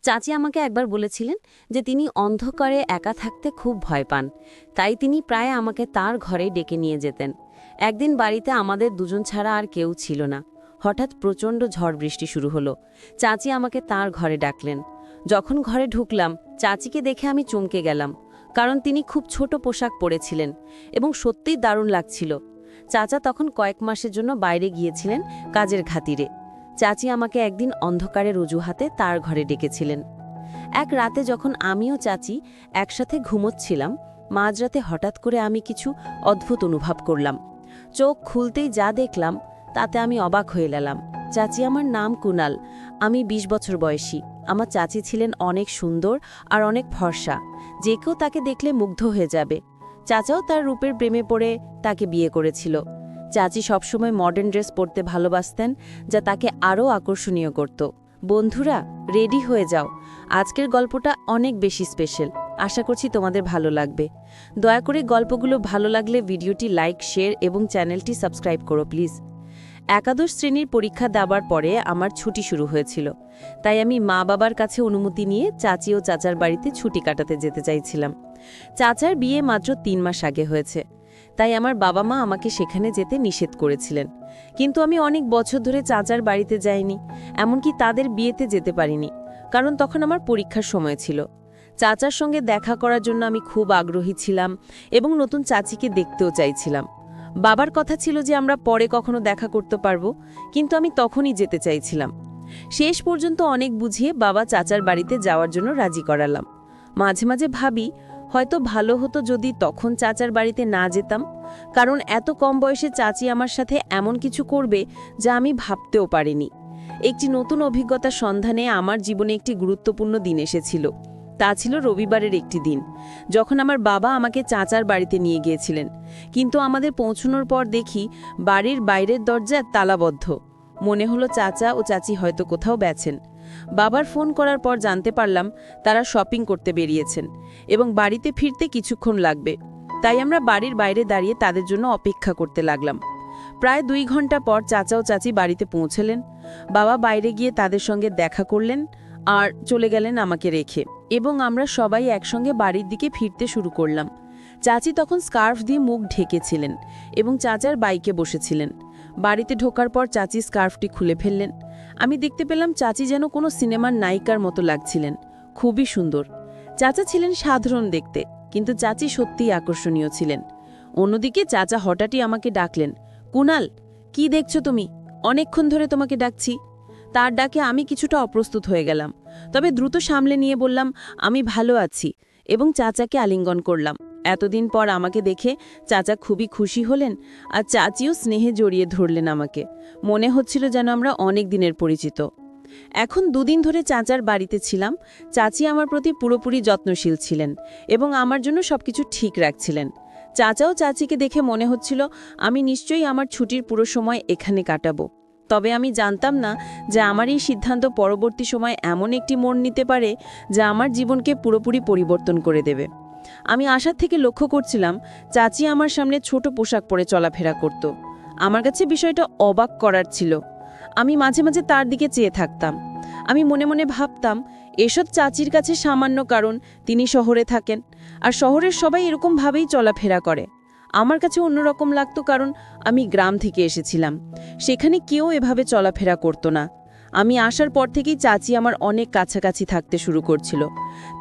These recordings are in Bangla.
চাচি আমাকে একবার বলেছিলেন যে তিনি অন্ধকারে একা থাকতে খুব ভয় পান, তাই তিনি প্রায় আমাকে তার ঘরে ডেকে নিয়ে যেতেন। একদিন বাড়িতে আমাদের দুজন ছাড়া আর কেউ ছিল না। হঠাৎ প্রচণ্ড ঝড় বৃষ্টি শুরু হলো। চাচি আমাকে তার ঘরে ডাকলেন। যখন ঘরে ঢুকলাম, চাচিকে দেখে আমি চমকে গেলাম, কারণ তিনি খুব ছোট পোশাক পরেছিলেন এবং সত্যিই দারুণ লাগছিল। চাচা তখন কয়েক মাসের জন্য বাইরে গিয়েছিলেন কাজের খাতিরে। চাচি আমাকে একদিন অন্ধকারের অজুহাতে তার ঘরে ডেকেছিলেন। এক রাতে যখন আমিও চাচি একসাথে ঘুমোচ্ছিলাম, মাঝরাতে হঠাৎ করে আমি কিছু অদ্ভুত অনুভব করলাম। চোখ খুলতেই যা দেখলাম তাতে আমি অবাক হয়ে গেলাম। চাচি, আমার নাম কুনাল, আমি ২০ বছর বয়সী। আমার চাচি ছিলেন অনেক সুন্দর আর অনেক ফর্সা, যে কেউ তাকে দেখলে মুগ্ধ হয়ে যাবে। চাচাও তার রূপের প্রেমে পড়ে তাকে বিয়ে করেছিল। চাচি সবসময় মডার্ন ড্রেস পরতে ভালোবাসতেন, যা তাকে আরও আকর্ষণীয় করত। বন্ধুরা, রেডি হয়ে যাও, আজকের গল্পটা অনেক বেশি স্পেশাল। আশা করছি তোমাদের ভালো লাগবে। দয়া করে গল্পগুলো ভালো লাগলে ভিডিওটি লাইক, শেয়ার এবং চ্যানেলটি সাবস্ক্রাইব করো প্লিজ। একাদশ শ্রেণীর পরীক্ষা দেওয়ার পরে আমার ছুটি শুরু হয়েছিল, তাই আমি মা বাবার কাছে অনুমতি নিয়ে চাচি ও চাচার বাড়িতে ছুটি কাটাতে যেতে চাইছিলাম। চাচার বিয়ে মাত্র ৩ মাস আগে হয়েছে, তাই আমার বাবা মা আমাকে সেখানে যেতে নিষেধ করেছিলেন। কিন্তু আমি অনেক বছর ধরে চাচার বাড়িতে যাইনি, এমনকি তাদের বিয়েতে যেতে পারিনি, কারণ তখন আমার পরীক্ষার সময় ছিল। চাচার সঙ্গে দেখা করার জন্য আমি খুব আগ্রহী ছিলাম এবং নতুন চাচিকে দেখতেও চাইছিলাম। বাবার কথা ছিল যে আমরা পরে কখনো দেখা করতে পারবো, কিন্তু আমি তখনই যেতে চাইছিলাম। শেষ পর্যন্ত অনেক বুঝিয়ে বাবা চাচার বাড়িতে যাওয়ার জন্য রাজি করালাম। মাঝে মাঝে ভাবি, হয়তো ভালো হতো যদি তখন চাচার বাড়িতে না যেতাম, কারণ এত কম বয়সে চাচি আমার সাথে এমন কিছু করবে যা আমি ভাবতেও পারিনি। একটি নতুন অভিজ্ঞতার সন্ধানে আমার জীবনে একটি গুরুত্বপূর্ণ দিন এসেছিল। তা ছিল রবিবারের একটি দিন, যখন আমার বাবা আমাকে চাচার বাড়িতে নিয়ে গিয়েছিলেন। কিন্তু আমাদের পৌঁছানোর পর দেখি বাড়ির বাইরের দরজা তালাবদ্ধ। মনে হলো চাচা ও চাচি হয়তো কোথাও গেছেন। বাবার ফোন করার পর জানতে পারলাম তারা শপিং করতে বেরিয়েছেন এবং বাড়িতে ফিরতে কিছুক্ষণ লাগবে। তাই আমরা বাড়ির বাইরে দাঁড়িয়ে তাদের জন্য অপেক্ষা করতে লাগলাম। প্রায় ২ ঘন্টা পর চাচা ও চাচি বাড়িতে পৌঁছলেন। বাবা বাইরে গিয়ে তাদের সঙ্গে দেখা করলেন আর চলে গেলেন আমাকে রেখে, এবং আমরা সবাই একসঙ্গে বাড়ির দিকে ফিরতে শুরু করলাম। চাচি তখন স্কার্ফ দিয়ে মুখ ঢেকেছিলেন এবং চাচার বাইকে বসেছিলেন। বাড়িতে ঢোকার পর চাচি স্কার্ফটি খুলে ফেললেন। আমি দেখতে পেলাম চাচি যেন কোনো সিনেমার নায়িকার মতো লাগছিলেন, খুবই সুন্দর। চাচা ছিলেন সাধারণ দেখতে, কিন্তু চাচি সত্যিই আকর্ষণীয় ছিলেন। অন্যদিকে চাচা হঠাৎই আমাকে ডাকলেন, কুনাল, কি দেখছো তুমি? অনেকক্ষণ ধরে তোমাকে ডাকছি। তার ডাকে আমি কিছুটা অপ্রস্তুত হয়ে গেলাম, তবে দ্রুত সামলে নিয়ে বললাম, আমি ভালো আছি, এবং চাচাকে আলিঙ্গন করলাম। এতদিন পর আমাকে দেখে চাচা খুবই খুশি হলেন, আর চাচিও স্নেহে জড়িয়ে ধরলেন আমাকে। মনে হচ্ছিল যেন আমরা অনেক দিনের পরিচিত। এখন ২ দিন ধরে চাচার বাড়িতে ছিলাম। চাচি আমার প্রতি পুরোপুরি যত্নশীল ছিলেন এবং আমার জন্য সবকিছু ঠিক রাখছিলেন। চাচাও চাচিকে দেখে মনে হচ্ছিল আমি নিশ্চয়ই আমার ছুটির পুরো সময় এখানে কাটাবো। তবে আমি জানতাম না যে আমার এই সিদ্ধান্ত পরবর্তী সময় এমন একটি মোড় নিতে পারে যা আমার জীবনকে পুরোপুরি পরিবর্তন করে দেবে। আমি আশার থেকে লক্ষ্য করছিলাম চাচি আমার সামনে ছোট পোশাক পরে চলাফেরা করত। আমার কাছে বিষয়টা অবাক করার ছিল। আমি মাঝে মাঝে তার দিকে চেয়ে থাকতাম। আমি মনে মনে ভাবতাম, এসব চাচির কাছে সামান্য, কারণ তিনি শহরে থাকেন আর শহরের সবাই এরকমভাবেই চলাফেরা করে। আমার কাছে অন্যরকম লাগতো, কারণ আমি গ্রাম থেকে এসেছিলাম, সেখানে কেউ এভাবে চলাফেরা করতো না। আমি আসার পর থেকেই চাচি আমার অনেক কাছাকাছি থাকতে শুরু করছিল।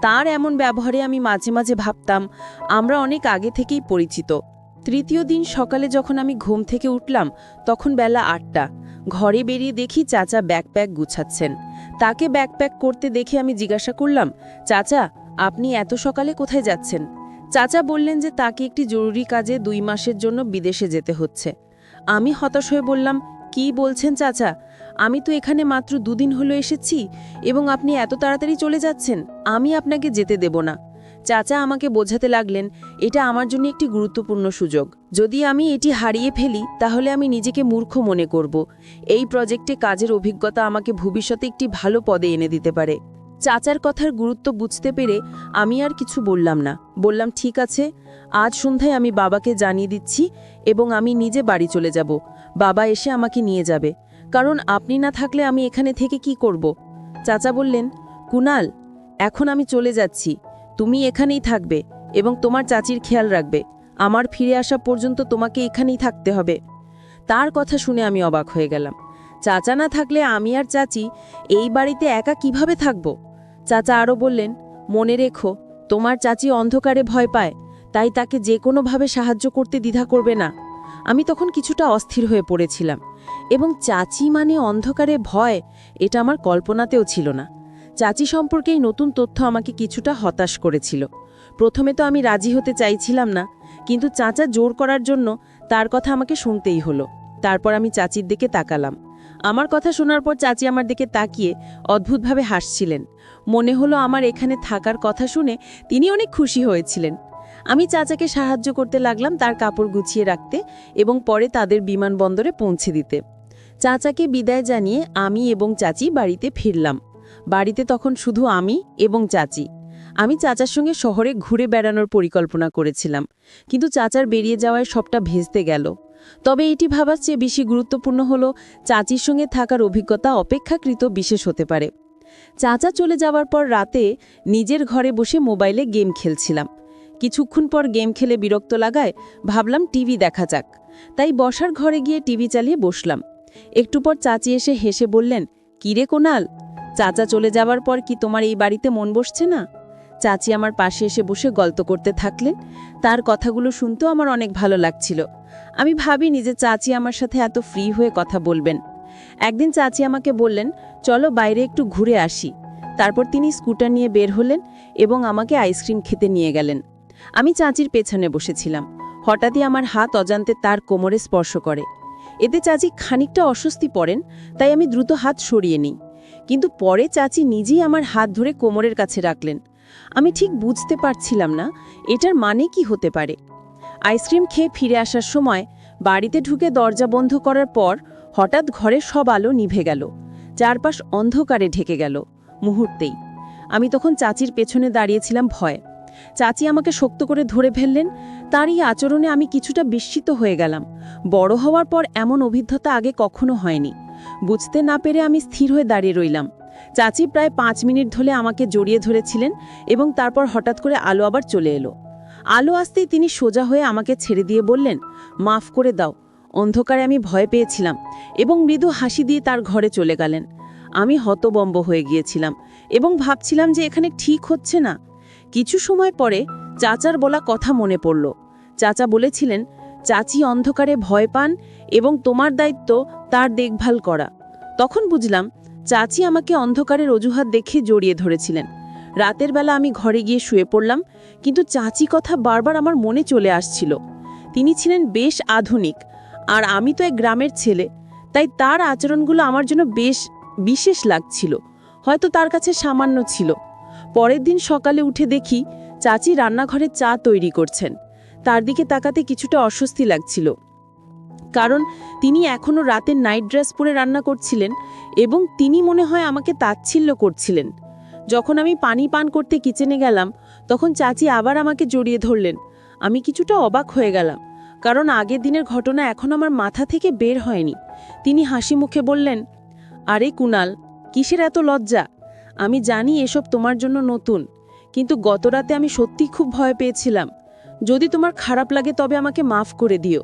তার এমন ব্যবহারে আমি মাঝে মাঝে ভাবতাম আমরা অনেক আগে থেকেই পরিচিত। তৃতীয় দিন সকালে যখন আমি ঘুম থেকে উঠলাম, তখন বেলা ৮টা। ঘরে বেরিয়ে দেখি চাচা ব্যাকপ্যাক গুছাচ্ছেন। তাকে ব্যাকপ্যাক করতে দেখে আমি জিজ্ঞাসা করলাম, চাচা, আপনি এত সকালে কোথায় যাচ্ছেন? চাচা বললেন যে তাকে একটি জরুরি কাজে ২ মাসের জন্য বিদেশে যেতে হচ্ছে। আমি হতাশ হয়ে বললাম, কি বলছেন চাচা? আমি তো এখানে মাত্র ২ দিন হলো এসেছি এবং আপনি এত তাড়াতাড়ি চলে যাচ্ছেন। আমি আপনাকে যেতে দেব না। চাচা আমাকে বোঝাতে লাগলেন, এটা আমার জন্য একটি গুরুত্বপূর্ণ সুযোগ। যদি আমি এটি হারিয়ে ফেলি তাহলে আমি নিজেকে মূর্খ মনে করব। এই প্রজেক্টে কাজের অভিজ্ঞতা আমাকে ভবিষ্যতে একটি ভালো পদে এনে দিতে পারে। চাচার কথার গুরুত্ব বুঝতে পেরে আমি আর কিছু বললাম না। বললাম, ঠিক আছে, আজ সন্ধ্যায় আমি বাবাকে জানিয়ে দিচ্ছি এবং আমি নিজে বাড়ি চলে যাব। বাবা এসে আমাকে নিয়ে যাবে, কারণ আপনি না থাকলে আমি এখানে থেকে কি করব? চাচা বললেন, কুনাল, এখন আমি চলে যাচ্ছি, তুমি এখানেই থাকবে এবং তোমার চাচির খেয়াল রাখবে। আমার ফিরে আসা পর্যন্ত তোমাকে এখানেই থাকতে হবে। তার কথা শুনে আমি অবাক হয়ে গেলাম। চাচা না থাকলে আমি আর চাচি এই বাড়িতে একা কিভাবে থাকব? চাচা আরও বললেন, মনে রেখো, তোমার চাচি অন্ধকারে ভয় পায়, তাই তাকে যে কোনোভাবে সাহায্য করতে দ্বিধা করবে না। আমি তখন কিছুটা অস্থির হয়ে পড়েছিলাম, এবং চাচি মানে অন্ধকারে ভয়, এটা আমার কল্পনাতেও ছিল না। চাচি সম্পর্কে এই নতুন তথ্য আমাকে কিছুটা হতাশ করেছিল। প্রথমে তো আমি রাজি হতে চাইছিলাম না, কিন্তু চাচা জোর করার জন্য তার কথা আমাকে শুনতেই হলো। তারপর আমি চাচির দিকে তাকালাম। আমার কথা শোনার পর চাচি আমার দিকে তাকিয়ে অদ্ভুতভাবে হাসছিলেন। মনে হলো আমার এখানে থাকার কথা শুনে তিনি অনেক খুশি হয়েছিলেন। আমি চাচাকে সাহায্য করতে লাগলাম তার কাপড় গুছিয়ে রাখতে এবং পরে তাদের বিমানবন্দরে পৌঁছে দিতে। চাচাকে বিদায় জানিয়ে আমি এবং চাচি বাড়িতে ফিরলাম। বাড়িতে তখন শুধু আমি এবং চাচি। আমি চাচার সঙ্গে শহরে ঘুরে বেড়ানোর পরিকল্পনা করেছিলাম, কিন্তু চাচার বেরিয়ে যাওয়ায় সবটা ভেস্তে গেল। তবে এটি ভাবার চেয়ে বেশি গুরুত্বপূর্ণ হলো চাচির সঙ্গে থাকার অভিজ্ঞতা অপেক্ষাকৃত বিশেষ হতে পারে। চাচা চলে যাওয়ার পর রাতে নিজের ঘরে বসে মোবাইলে গেম খেলছিলাম। কিছুক্ষণ পর গেম খেলে বিরক্ত লাগায় ভাবলাম টিভি দেখা যাক, তাই বসার ঘরে গিয়ে টিভি চালিয়ে বসলাম। একটু পর চাচি এসে হেসে বললেন, কিরে কোনাল, চাচা চলে যাওয়ার পর কি তোমার এই বাড়িতে মন বসছে না? চাচি আমার পাশে এসে বসে গল্প করতে থাকলেন। তার কথাগুলো শুনতেও আমার অনেক ভালো লাগছিল। আমি ভাবিনি যে চাচি আমার সাথে এত ফ্রি হয়ে কথা বলবেন। একদিন চাচি আমাকে বললেন, চলো বাইরে একটু ঘুরে আসি। তারপর তিনি স্কুটার নিয়ে বের হলেন এবং আমাকে আইসক্রিম খেতে নিয়ে গেলেন। আমি চাচির পেছনে বসেছিলাম। হঠাৎই আমার হাত অজান্তে তার কোমরে স্পর্শ করে। এতে চাচি খানিকটা অস্বস্তি পড়েন, তাই আমি দ্রুত হাত সরিয়ে নিই। কিন্তু পরে চাচি নিজেই আমার হাত ধরে কোমরের কাছে রাখলেন। আমি ঠিক বুঝতে পারছিলাম না এটার মানে কি হতে পারে। আইসক্রিম খেয়ে ফিরে আসার সময় বাড়িতে ঢুকে দরজা বন্ধ করার পর হঠাৎ ঘরের সব আলো নিভে গেল। চারপাশ অন্ধকারে ঢেকে গেল মুহূর্তেই। আমি তখন চাচির পেছনে দাঁড়িয়েছিলাম ভয়ে। চাচি আমাকে শক্ত করে ধরে ফেললেন। তার এই আচরণে আমি কিছুটা বিস্মিত হয়ে গেলাম। বড় হওয়ার পর এমন অভিজ্ঞতা আগে কখনো হয়নি। বুঝতে না পেরে আমি স্থির হয়ে দাঁড়িয়ে রইলাম। চাচি প্রায় 5 মিনিট ধরে আমাকে জড়িয়ে ধরেছিলেন এবং তারপর হঠাৎ করে আলো আবার চলে এলো। আলো আসতেই তিনি সোজা হয়ে আমাকে ছেড়ে দিয়ে বললেন, মাফ করে দাও, অন্ধকারে আমি ভয় পেয়েছিলাম, এবং মৃদু হাসি দিয়ে তার ঘরে চলে গেলেন। আমি হতবম্ব হয়ে গিয়েছিলাম এবং ভাবছিলাম যে এখানে ঠিক হচ্ছে না। কিছু সময় পরে চাচার বলা কথা মনে পড়ল। চাচা বলেছিলেন, চাচি অন্ধকারে ভয় পান এবং তোমার দায়িত্ব তার দেখভাল করা। তখন বুঝলাম চাচি আমাকে অন্ধকারের অজুহাত দেখে জড়িয়ে ধরেছিলেন। রাতের বেলা আমি ঘরে গিয়ে শুয়ে পড়লাম, কিন্তু চাচি কথা বারবার আমার মনে চলে আসছিল। তিনি ছিলেন বেশ আধুনিক, আর আমি তো এক গ্রামের ছেলে, তাই তার আচরণগুলো আমার জন্য বেশ বিশেষ লাগছিল। হয়তো তার কাছে সামান্য ছিল। পরের দিন সকালে উঠে দেখি চাচি রান্নাঘরে চা তৈরি করছেন। তার দিকে তাকাতে কিছুটা অস্বস্তি লাগছিল, কারণ তিনি এখনও রাতের নাইট ড্রেস পরে রান্না করছিলেন এবং তিনি মনে হয় আমাকে তাচ্ছিল্য করছিলেন। যখন আমি পানি পান করতে কিচেনে গেলাম, তখন চাচি আবার আমাকে জড়িয়ে ধরলেন। আমি কিছুটা অবাক হয়ে গেলাম, কারণ আগের দিনের ঘটনা এখন আমার মাথা থেকে বের হয়নি। তিনি হাসি মুখে বললেন, আরে কুনাল, কিসের এত লজ্জা? আমি জানি এসব তোমার জন্য নতুন, কিন্তু গতরাতে আমি সত্যিই খুব ভয় পেয়েছিলাম। যদি তোমার খারাপ লাগে তবে আমাকে মাফ করে দিও।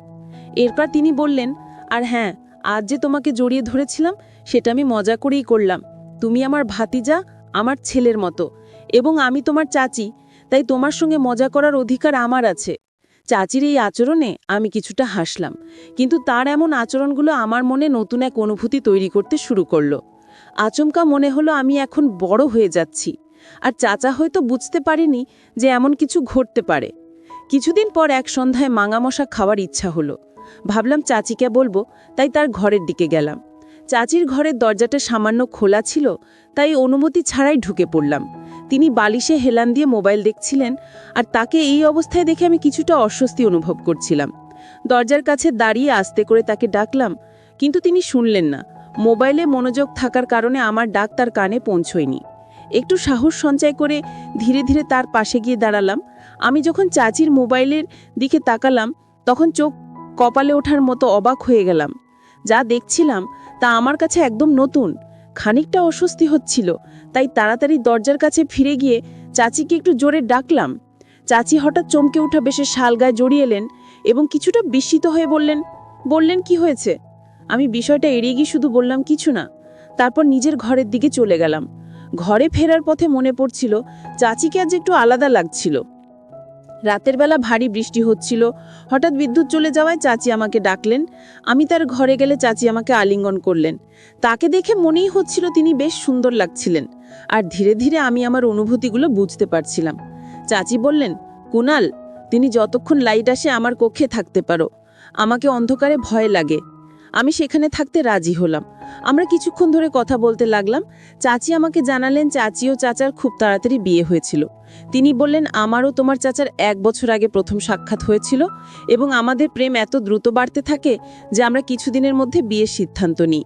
এরপর তিনি বললেন, আর হ্যাঁ, আজ যে তোমাকে জড়িয়ে ধরেছিলাম সেটা আমি মজা করেই করলাম। তুমি আমার ভাতিজা, আমার ছেলের মতো, এবং আমি তোমার চাচি, তাই তোমার সঙ্গে মজা করার অধিকার আমার আছে। চাচির এই আচরণে আমি কিছুটা হাসলাম, কিন্তু তার এমন আচরণগুলো আমার মনে নতুন এক অনুভূতি তৈরি করতে শুরু করলো। আচমকা মনে হলো আমি এখন বড় হয়ে যাচ্ছি, আর চাচা হয়তো বুঝতে পারেনি যে এমন কিছু ঘটতে পারে। কিছুদিন পর এক সন্ধ্যায় মাঙামশা খাওয়ার ইচ্ছা হলো। ভাবলাম চাচিকে বলবো, তাই তার ঘরের দিকে গেলাম। চাচির ঘরের দরজাটা সামান্য খোলা ছিল, তাই অনুমতি ছাড়াই ঢুকে পড়লাম। তিনি বালিশে হেলান দিয়ে মোবাইল দেখছিলেন, আর তাকে এই অবস্থায় দেখে আমি কিছুটা অস্বস্তি অনুভব করছিলাম। দরজার কাছে দাঁড়িয়ে আস্তে করে তাকে ডাকলাম, কিন্তু তিনি শুনলেন না। মোবাইলে মনোযোগ থাকার কারণে আমার ডাক তার কানে পৌঁছয়নি। একটু সাহস সঞ্চয় করে ধীরে ধীরে তার পাশে গিয়ে দাঁড়ালাম। আমি যখন চাচির মোবাইলের দিকে তাকালাম, তখন চোখ কপালে ওঠার মতো অবাক হয়ে গেলাম। যা দেখছিলাম তা আমার কাছে একদম নতুন। খানিকটা অস্বস্তি হচ্ছিল, তাই তাড়াতাড়ি দরজার কাছে ফিরে গিয়ে চাচিকে একটু জোরে ডাকলাম। চাচি হঠাৎ চমকে উঠা বেশে শাল গায়ে জড়িয়ে এলেন এবং কিছুটা বিস্মিত হয়ে বললেন কি হয়েছে? আমি বিষয়টা এড়িয়ে গিয়ে শুধু বললাম কিছু না। তারপর নিজের ঘরের দিকে চলে গেলাম। ঘরে ফেরার পথে মনে পড়ছিল চাচিকে আজ একটু আলাদা লাগছিল। রাতের বেলা ভারী বৃষ্টি হচ্ছিল। হঠাৎ বিদ্যুৎ চলে যাওয়ায় চাচি আমাকে ডাকলেন। আমি তার ঘরে গেলে চাচি আমাকে আলিঙ্গন করলেন। তাকে দেখে মনেই হচ্ছিল তিনি বেশ সুন্দর লাগছিলেন। আর ধীরে ধীরে আমি আমার অনুভূতিগুলো বুঝতে পারছিলাম। চাচি বললেন, কুনাল, তিনি যতক্ষণ লাইট আসে আমার কক্ষে থাকতে পারো। আমাকে অন্ধকারে ভয় লাগে। আমি সেখানে থাকতে রাজি হলাম। আমরা কিছুক্ষণ ধরে কথা বলতে লাগলাম। চাচি আমাকে জানালেন চাচি ও চাচার খুব তাড়াতাড়ি বিয়ে হয়েছিল। তিনি বললেন, আমারও তোমার চাচার 1 বছর আগে প্রথম সাক্ষাৎ হয়েছিল এবং আমাদের প্রেম এত দ্রুত বাড়তে থাকে যে আমরা কিছুদিনের মধ্যে বিয়ের সিদ্ধান্ত নিই।